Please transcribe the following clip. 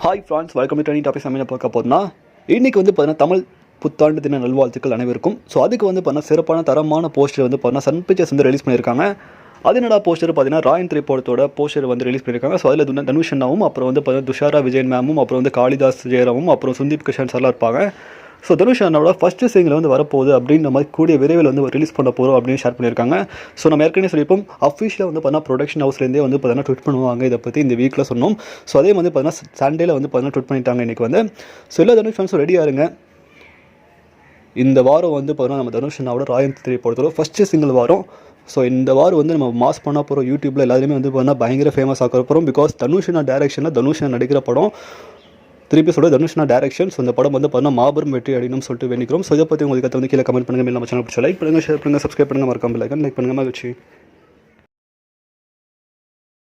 Hi friends, welcome to trending topics. நம்ம என்ன பார்க்க போறோம்னா, இன்னைக்கு வந்து பார்த்தீங்கன்னா தமிழ் புத்தாண்டு தின நல்வாழ்த்துக்கள் அனைவருக்கும். ஸோ அதுக்கு வந்து பார்த்தீங்கன்னா சிறப்பான தரமான போஸ்டர் வந்து பார்த்தீங்கன்னா சன் பிக்சர்ஸ் வந்து ரிலீஸ் பண்ணியிருக்காங்க. அது என்னடா போஸ்டர் பார்த்தீங்கன்னா ராயன் 3 படத்தோட போஸ்டர் வந்து ரிலீஸ் பண்ணியிருக்காங்க. ஸோ அதில் தனுஷ் அண்ணாவும், அப்புறம் வந்து பார்த்தீங்கன்னா துஷாரா விஜயன் மேமும், அப்புறம் வந்து காளிதாஸ் ஜெயராமும், அப்புறம் சுந்தீப் கிஷன் சார்லாம் இருப்பாங்க. ஸோ தனுஷ் அண்ணாவோட ஃபஸ்ட்டு சிங்கில் வந்து வரப்போகுது அப்படின்ற மாதிரி கூடிய விரைவில் வந்து ரிலீஸ் பண்ண போகிறோம் அப்படின்னு ஷேர் பண்ணியிருக்காங்க. ஸோ நம்ம ஏற்கனவே சொல்லியிருப்போம், அஃபிஷியலாக வந்து பார்த்தீங்கன்னா ப்ரொடக்ஷன் ஹவுஸ்லேருந்தே வந்து பார்த்தீங்கன்னா ட்விட் பண்ணுவாங்க இதை பற்றி இந்த வீக்கில் சொன்னோம். ஸோ அதே வந்து பார்த்தீங்கன்னா சண்டேல வந்து பார்த்தீங்கன்னா ட்விட் பண்ணிட்டாங்க இன்றைக்கி வந்து. ஸோ எல்லா தனுஷ் ஃபேன்ஸும் ரெடியாக இருங்க. இந்த வாரம் வந்து பார்த்தீங்கன்னா நம்ம தனுஷ் அண்ணாவோட ராயன் 3 படத்தோட ஃபஸ்ட்டு சிங்கிள் வாரம். ஸோ இந்த வாரம் வந்து நம்ம மாஸ் பண்ண போகிறோம். யூடியூப்பில் எல்லாருமே வந்து பார்த்தீங்கன்னா பயங்கர ஃபேமஸ் ஆக போகிறோம். பிகாஸ் தனுஷ் அண்ணா டேரக்ஷனில் தனுஷ் அண்ணா நடிக்கிற படம், திருப்பி சொல்ல தனுஷ்னா டேரக்ஷன். ஸோ இந்த படம் வந்து பார்த்தீங்கன்னா மாபெரும் வெற்றி அடையணும்னு சொல்லிட்டு வேண்டிக்கிறோம். ஸோ இதை பற்றி உங்களுக்கு வந்து கீழே கமெண்ட் பண்ணுங்கள். நம்ம சேனல் பிடிச்ச லைக் பண்ணுங்கள், ஷேர் பண்ணுங்கள், சப்ஸ்கிரைப் பண்ணுங்கள், மறக்காம லைக் பண்ணுங்கள். மகிழ்ச்சி.